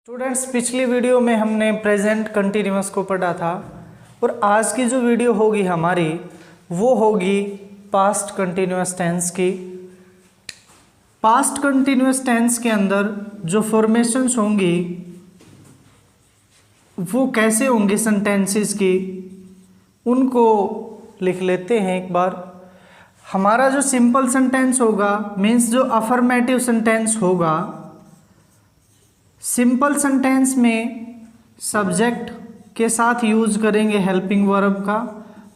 Students, पिछली video में हमने प्रेजेंट कंटिन्यूअस को पढ़ा था और आज की जो वीडियो होगी हमारी वो होगी पास्ट कंटिन्यूअस टेंस की। पास्ट कंटिन्यूअस टेंस के अंदर जो फॉर्मेशंस होंगी वो कैसे होंगी सेंटेंसेस की, उनको लिख लेते हैं एक बार। हमारा जो सिंपल सेंटेंस होगा मीन्स जो अफर्मेटिव सेंटेंस होगा, सिंपल सेंटेंस में सब्जेक्ट के साथ यूज करेंगे हेल्पिंग वर्ब का,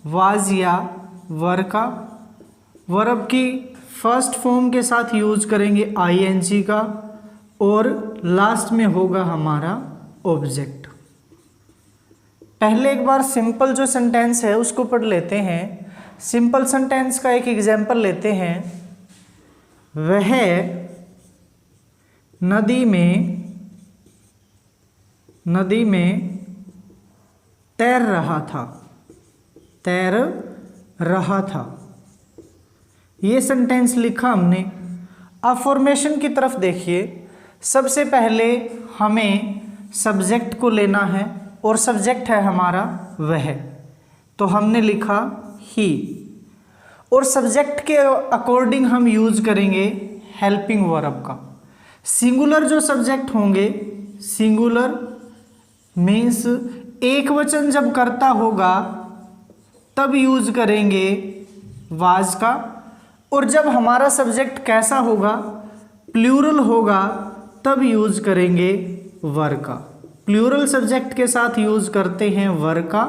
वाज या वर का। वर्ब की फर्स्ट फॉर्म के साथ यूज करेंगे आईएनजी का और लास्ट में होगा हमारा ऑब्जेक्ट। पहले एक बार सिंपल जो सेंटेंस है उसको पढ़ लेते हैं। सिंपल सेंटेंस का एक एग्जाम्पल लेते हैं। वह नदी में तैर रहा था। ये सेंटेंस लिखा हमने। अब फॉर्मेशन की तरफ देखिए। सबसे पहले हमें सब्जेक्ट को लेना है और सब्जेक्ट है हमारा वह, तो हमने लिखा ही और सब्जेक्ट के अकॉर्डिंग हम यूज करेंगे हेल्पिंग वर्ब का। सिंगुलर जो सब्जेक्ट होंगे, सिंगुलर मीन्स एक वचन जब करता होगा तब यूज करेंगे वाज का, और जब हमारा सब्जेक्ट कैसा होगा, प्लूरल होगा, तब यूज करेंगे वर का। प्लूरल सब्जेक्ट के साथ यूज करते हैं वर का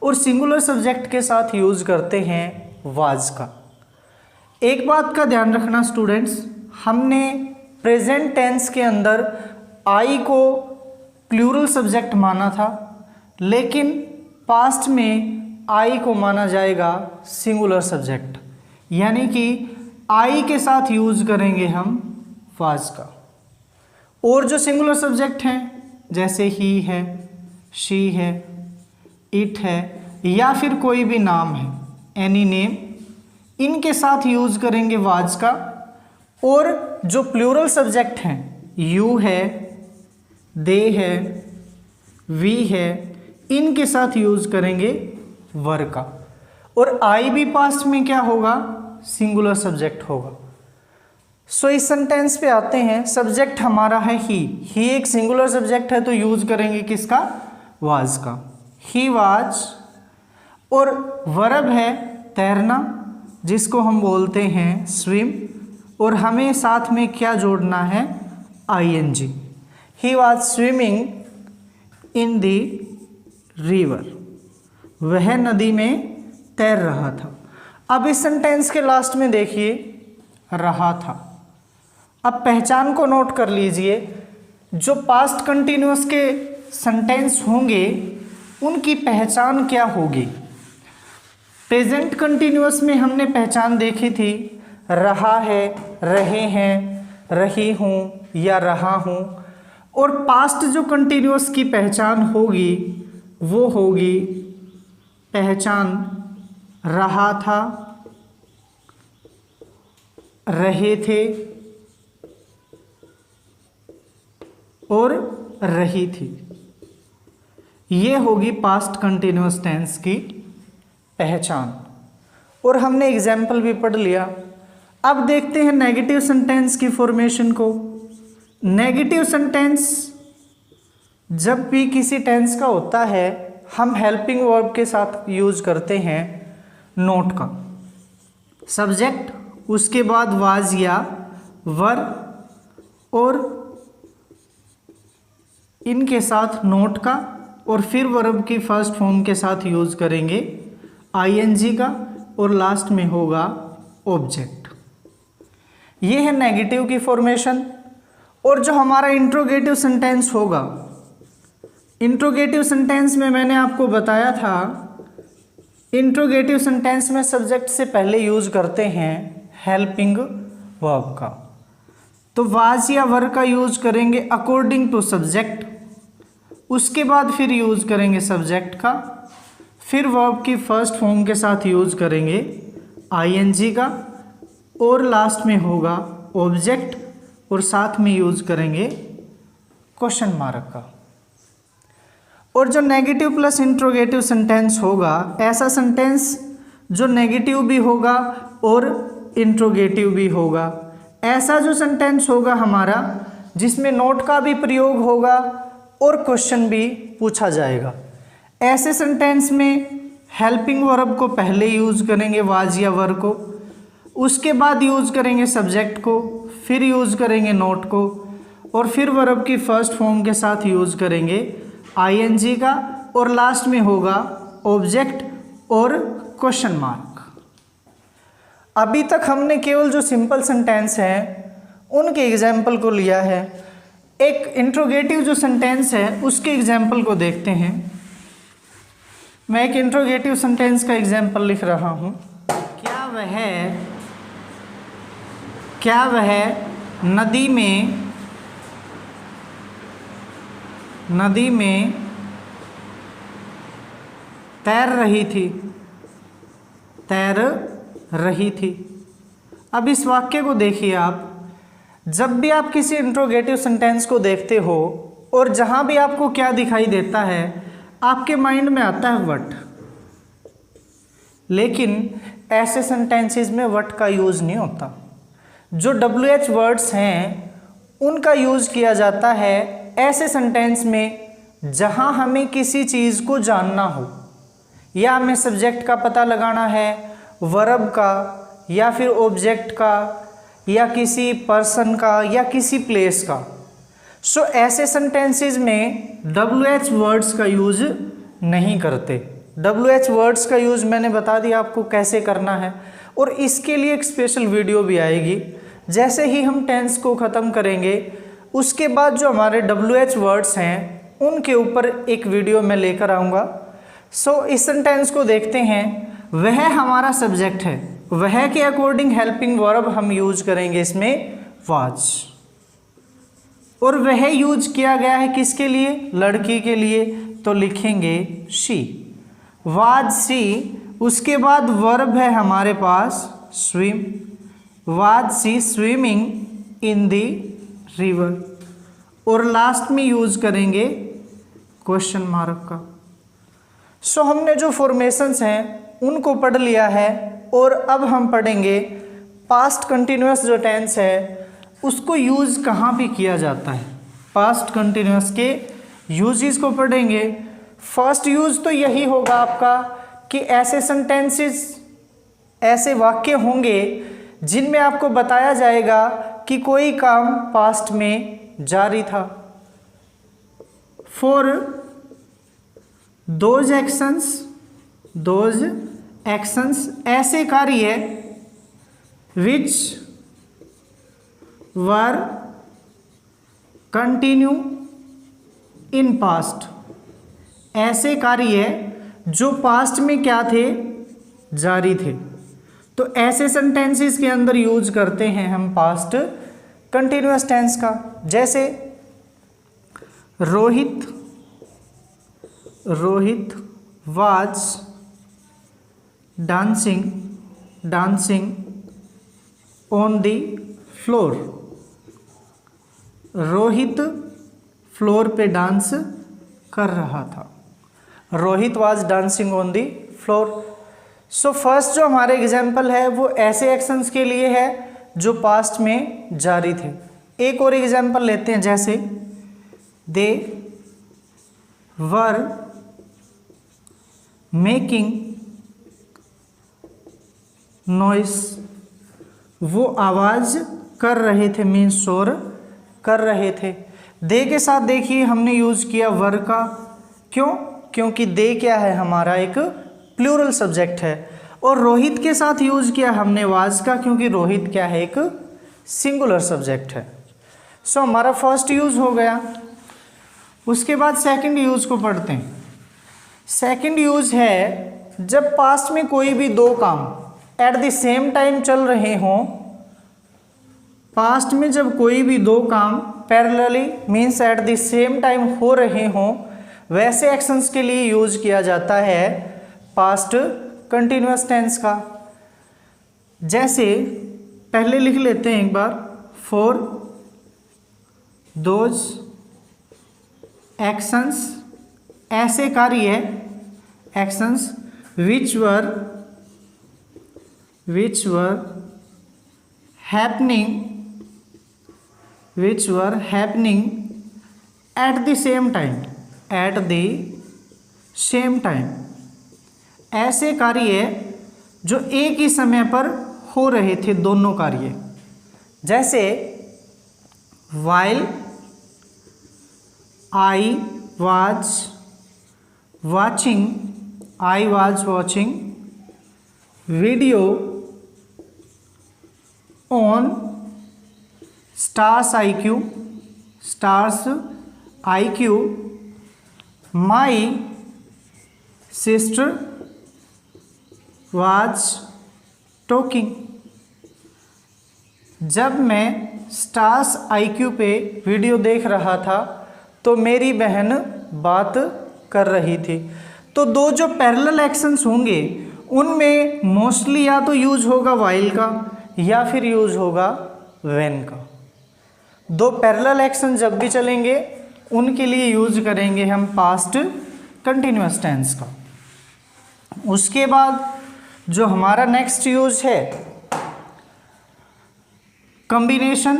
और सिंगुलर सब्जेक्ट के साथ यूज करते हैं वाज का। एक बात का ध्यान रखना स्टूडेंट्स, हमने प्रेजेंट टेंस के अंदर आई को प्लूरल सब्जेक्ट माना था, लेकिन पास्ट में आई को माना जाएगा सिंगुलर सब्जेक्ट, यानी कि आई के साथ यूज करेंगे हम वाज का। और जो सिंगुलर सब्जेक्ट हैं जैसे ही है, शी है, इट है या फिर कोई भी नाम है, एनी नेम, इनके साथ यूज करेंगे वाज का। और जो प्लूरल सब्जेक्ट हैं, यू है, दे है, वी है, इनके साथ यूज करेंगे वर का। और आई भी पास्ट में क्या होगा, सिंगुलर सब्जेक्ट होगा। सो इस सेंटेंस पे आते हैं। सब्जेक्ट हमारा है ही एक सिंगुलर सब्जेक्ट है तो यूज करेंगे किसका, वाज का, ही वाज। और वर्ब है तैरना, जिसको हम बोलते हैं स्विम, और हमें साथ में क्या जोड़ना है, I N G. He was swimming in the river, वह नदी में तैर रहा था। अब इस सेंटेंस के लास्ट में देखिए रहा था। अब पहचान को नोट कर लीजिए। जो पास्ट कंटिन्यूअस के सेंटेंस होंगे उनकी पहचान क्या होगी। प्रेजेंट कंटिन्यूअस में हमने पहचान देखी थी, रहा है, रहे हैं, रही हूँ या रहा हूँ। और पास्ट जो कंटिन्यूअस की पहचान होगी वो होगी पहचान रहा था, रहे थे और रही थी। ये होगी पास्ट कंटिन्यूअस टेंस की पहचान। और हमने एग्जाम्पल भी पढ़ लिया। अब देखते हैं नेगेटिव सेंटेंस की फॉर्मेशन को। नेगेटिव सेंटेंस जब भी किसी टेंस का होता है हम हेल्पिंग वर्ब के साथ यूज करते हैं नोट का। सब्जेक्ट, उसके बाद वाज या वर, और इनके साथ नोट का, और फिर वर्ब की फर्स्ट फॉर्म के साथ यूज करेंगे आईएनजी का, और लास्ट में होगा ऑब्जेक्ट। ये है नेगेटिव की फॉर्मेशन। और जो हमारा इंट्रोगेटिव सेंटेंस होगा, इंट्रोगेटिव सेंटेंस में मैंने आपको बताया था, इंट्रोगेटिव सेंटेंस में सब्जेक्ट से पहले यूज करते हैं हेल्पिंग वर्ब का। तो वाज या वर का यूज करेंगे अकॉर्डिंग टू सब्जेक्ट, उसके बाद फिर यूज करेंगे सब्जेक्ट का, फिर वर्ब की फर्स्ट फॉर्म के साथ यूज करेंगे आईएनजी का, और लास्ट में होगा ऑब्जेक्ट, और साथ में यूज करेंगे क्वेश्चन मार्क का। और जो नेगेटिव प्लस इंट्रोगेटिव सेंटेंस होगा, ऐसा सेंटेंस जो नेगेटिव भी होगा और इंट्रोगेटिव भी होगा। ऐसा जो सेंटेंस होगा हमारा जिसमें नोट का भी प्रयोग होगा और क्वेश्चन भी पूछा जाएगा। ऐसे सेंटेंस में हेल्पिंग वर्ब को पहले यूज़ करेंगे, वाज या वर को, उसके बाद यूज़ करेंगे सब्जेक्ट को, फिर यूज़ करेंगे नोट को, और फिर वर्ब की फर्स्ट फॉर्म के साथ यूज़ करेंगे आईएनजी का, और लास्ट में होगा ऑब्जेक्ट और क्वेश्चन मार्क। अभी तक हमने केवल जो सिंपल सेंटेंस हैं उनके एग्जाम्पल को लिया है। एक इंट्रोगेटिव जो सेंटेंस है उसके एग्जाम्पल को देखते हैं। मैं एक इंट्रोगेटिव सेंटेंस का एग्जाम्पल लिख रहा हूँ। क्या वह नदी में तैर रही थी। अब इस वाक्य को देखिए आप। जब भी आप किसी इंट्रोगेटिव सेंटेंस को देखते हो और जहाँ भी आपको क्या दिखाई देता है, आपके माइंड में आता है व्हाट। लेकिन ऐसे सेंटेंसेस में व्हाट का यूज़ नहीं होता। जो WH वर्ड्स हैं उनका यूज़ किया जाता है ऐसे सेंटेंस में जहाँ हमें किसी चीज़ को जानना हो, या हमें सब्जेक्ट का पता लगाना है, वर्ब का, या फिर ऑब्जेक्ट का, या किसी पर्सन का, या किसी प्लेस का। सो ऐसे सेंटेंसेस में WH वर्ड्स का यूज़ नहीं करते। WH वर्ड्स का यूज़ मैंने बता दिया आपको कैसे करना है, और इसके लिए एक स्पेशल वीडियो भी आएगी। जैसे ही हम टेंस को ख़त्म करेंगे उसके बाद जो हमारे WH वर्ड्स हैं उनके ऊपर एक वीडियो मैं लेकर आऊँगा। सो इस सेंटेंस को देखते हैं। वह हमारा सब्जेक्ट है, वह के अकॉर्डिंग हेल्पिंग वर्ब हम यूज करेंगे इसमें वाज, और वह यूज किया गया है किसके लिए? लड़की के लिए, तो लिखेंगे शी, वाज शी। उसके बाद वर्ब है हमारे पास swim, was she swimming in the river, और लास्ट में यूज करेंगे क्वेश्चन मार्क का। सो हमने जो फॉर्मेशंस हैं उनको पढ़ लिया है, और अब हम पढ़ेंगे पास्ट कंटिन्यूअस जो टेंस है उसको यूज़ कहाँ पे किया जाता है। पास्ट कंटिन्यूअस के यूजेस को पढ़ेंगे। फर्स्ट यूज़ तो यही होगा आपका कि ऐसे सेंटेंसेस, ऐसे वाक्य होंगे जिनमें आपको बताया जाएगा कि कोई काम पास्ट में जारी था। फॉर दोज एक्शंस ऐसे कार्य विच वर कंटिन्यू इन पास्ट, ऐसे कार्य जो पास्ट में क्या थे? जारी थे। तो ऐसे सेंटेंसेस के अंदर यूज करते हैं हम पास्ट कंटिन्यूअस टेंस का। जैसे Rohit was dancing on the floor. Rohit floor पे डांस कर रहा था। Rohit was dancing on the floor. So first जो हमारे एग्जाम्पल है वो ऐसे एक्शंस के लिए है जो पास्ट में जारी थे। एक और एग्जाम्पल लेते हैं, जैसे दे वर मेकिंग नॉइस, वो आवाज़ कर रहे थे, मीन्स शोर कर रहे थे। दे के साथ देखिए हमने यूज़ किया वर का। क्यों? क्योंकि दे क्या है? हमारा एक प्लूरल सब्जेक्ट है। और रोहित के साथ यूज़ किया हमने वाज का, क्योंकि रोहित क्या है? एक सिंगुलर सब्जेक्ट है। सो हमारा फर्स्ट यूज़ हो गया। उसके बाद सेकंड यूज़ को पढ़ते हैं। सेकंड यूज़ है जब पास्ट में कोई भी दो काम एट द सेम टाइम चल रहे हों। पास्ट में जब कोई भी दो काम parallelly means at the same time हो रहे हों, वैसे एक्शंस के लिए यूज किया जाता है पास्ट कंटिन्यूअस टेंस का। जैसे पहले लिख लेते हैं एक बार, फॉर दोज एक्शंस, ऐसे कार्य, actions which were happening at the same time, ऐसे कार्य जो एक ही समय पर हो रहे थे, दोनों कार्य। जैसे while I was watching video on Stars IQ, my sister was talking। जब मैं स्टार्स IQ पे वीडियो देख रहा था तो मेरी बहन बात कर रही थी। तो दो जो पैरेलल एक्शंस होंगे उनमें मोस्टली या तो यूज होगा वाइल का या फिर यूज होगा व्हेन का। दो पैरेलल एक्शन जब भी चलेंगे उनके लिए यूज करेंगे हम पास्ट कंटिन्यूअस टेंस का। उसके बाद जो हमारा नेक्स्ट यूज है कॉम्बिनेशन,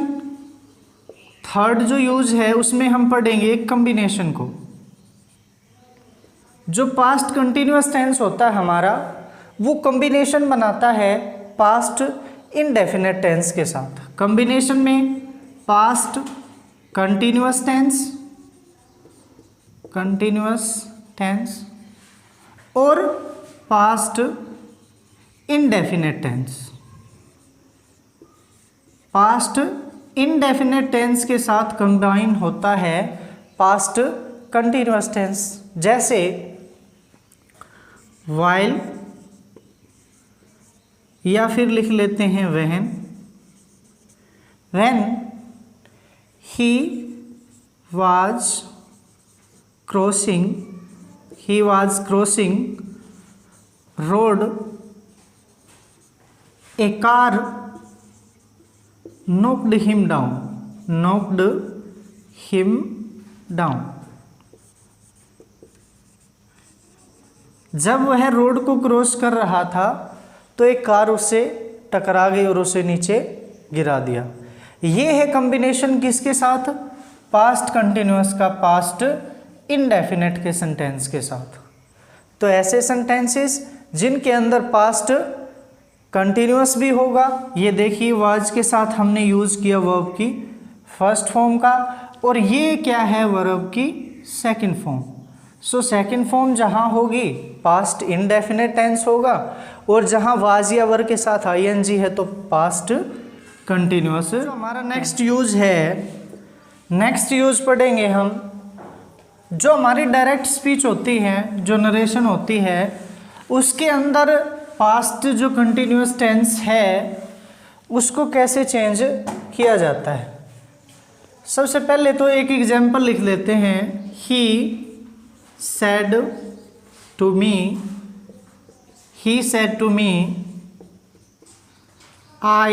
थर्ड जो यूज है उसमें हम पढ़ेंगे एक कॉम्बिनेशन को। जो पास्ट कंटिन्यूअस टेंस होता है हमारा वो कॉम्बिनेशन बनाता है पास्ट इनडेफिनेट टेंस के साथ। कॉम्बिनेशन में पास्ट कंटिन्यूअस टेंस और past indefinite tense. Past indefinite tense के साथ कंबाइन होता है पास्ट कंटिन्यूअस टेंस। जैसे while या फिर लिख लेते हैं when he was crossing road, a car knocked him down। जब वह रोड को क्रॉस कर रहा था तो एक कार उससे टकरा गई और उसे नीचे गिरा दिया। ये है कॉम्बिनेशन किसके साथ? पास्ट कंटिन्यूअस का पास्ट इनडेफिनेट के सेंटेंस के साथ। तो ऐसे सेंटेंसेस जिनके अंदर पास्ट कंटिन्यूअस भी होगा, ये देखिए वाज के साथ हमने यूज किया वर्ब की फर्स्ट फॉर्म का, और ये क्या है वर्ब की second form. So second form जहाँ होगी पास्ट इनडेफिनेट टेंस होगा, और जहाँ वाज या वर के साथ आईएनजी है तो पास्ट कंटिन्यूअस। तो हमारा नेक्स्ट यूज है, नेक्स्ट यूज पढ़ेंगे हम। जो हमारी डायरेक्ट स्पीच होती है, जो नरेशन होती है, उसके अंदर पास्ट जो कंटिन्यूअस टेंस है उसको कैसे चेंज किया जाता है। सबसे पहले तो एक एग्जाम्पल लिख लेते हैं। ही said to me I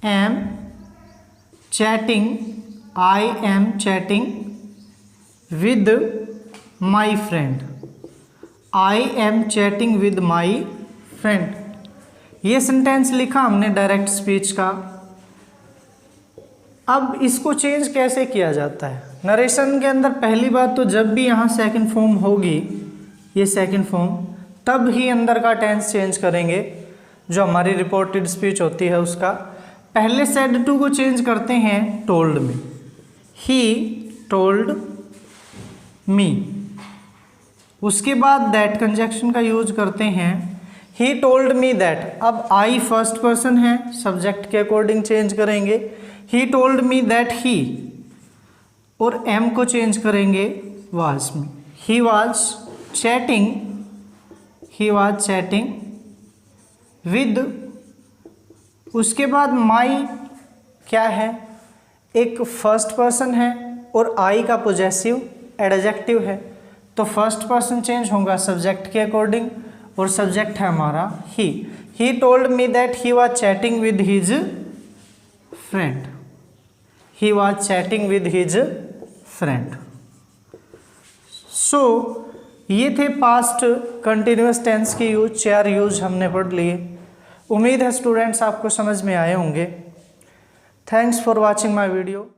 am chatting with my friend। I am chatting with my friend। ये सेंटेंस लिखा हमने डायरेक्ट स्पीच का। अब इसको चेंज कैसे किया जाता है नरेशन के अंदर? पहली बात तो जब भी यहाँ सेकंड फॉर्म होगी, ये सेकंड फॉर्म, तब ही अंदर का टेंस चेंज करेंगे। जो हमारी रिपोर्टेड स्पीच होती है उसका पहले सेड टू को चेंज करते हैं टोल्ड में। ही टोल्ड मी। उसके बाद दैट कंजक्शन का यूज करते हैं। ही टोल्ड मी दैट। अब आई फर्स्ट पर्सन है, सब्जेक्ट के अकॉर्डिंग चेंज करेंगे। ही टोल्ड मी दैट ही, और एम को चेंज करेंगे वाज में। ही वाज चैटिंग विद। उसके बाद माई क्या है? एक फर्स्ट पर्सन है और आई का पोजेसिव एडजेक्टिव है, तो फर्स्ट पर्सन चेंज होगा सब्जेक्ट के अकॉर्डिंग, और सब्जेक्ट है हमारा ही। He told me that he was chatting with his friend. He was chatting with his friend. So ये थे पास्ट कंटिन्यूस टेंस के यूज, 4 यूज हमने पढ़ लिए। उम्मीद है स्टूडेंट्स आपको समझ में आए होंगे। Thanks for watching my video.